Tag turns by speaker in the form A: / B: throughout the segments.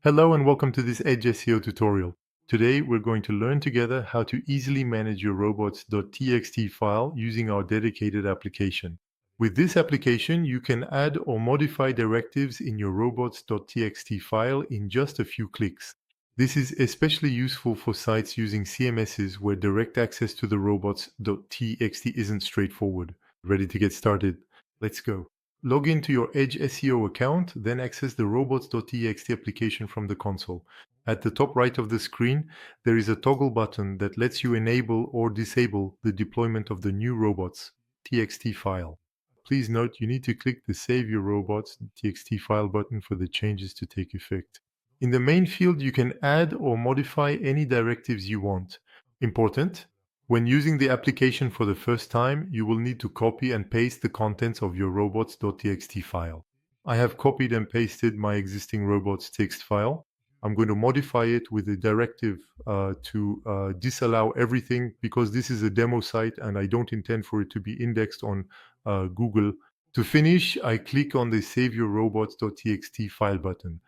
A: Hello and welcome to this EdgeSEO tutorial. Today we're going to learn together how to easily manage your robots.txt file using our dedicated application. With this application, you can add or modify directives in your robots.txt file in just a few clicks. This is especially useful for sites using CMSs where direct access to the robots.txt isn't straightforward. Ready to get started? Let's go. Log into your EdgeSEO account, then access the Robots.txt application from the console. At the top right of the screen, there is a toggle button that lets you enable or disable the deployment of the new robots.txt file. Please note you need to click the Save Your Robots.txt file button for the changes to take effect. In the main field, you can add or modify any directives you want. Important: when using the application for the first time, you will need to copy and paste the contents of your robots.txt file. I have copied and pasted my existing robots.txt file. I'm going to modify it with a directive to disallow everything because this is a demo site and I don't intend for it to be indexed on Google. To finish, I click on the Save Your Robots.txt file button.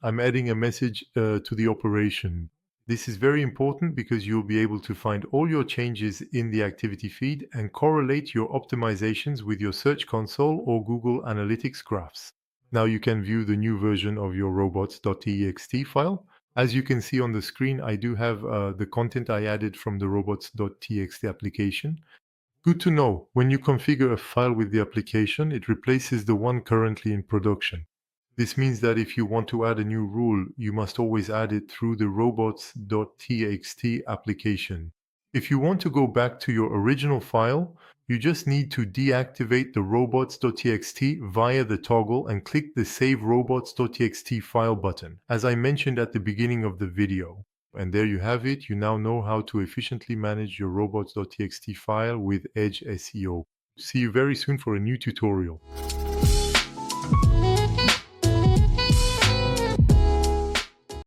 A: I'm adding a message to the operation. This is very important because you'll be able to find all your changes in the activity feed and correlate your optimizations with your Search Console or Google Analytics graphs. Now you can view the new version of your robots.txt file. As you can see on the screen, I do have the content I added from the robots.txt application. Good to know, when you configure a file with the application, it replaces the one currently in production. This means that if you want to add a new rule, you must always add it through the robots.txt application. If you want to go back to your original file, you just need to deactivate the robots.txt via the toggle and click the Save Robots.txt file button, as I mentioned at the beginning of the video. And there you have it. You now know how to efficiently manage your robots.txt file with EdgeSEO. See you very soon for a new tutorial.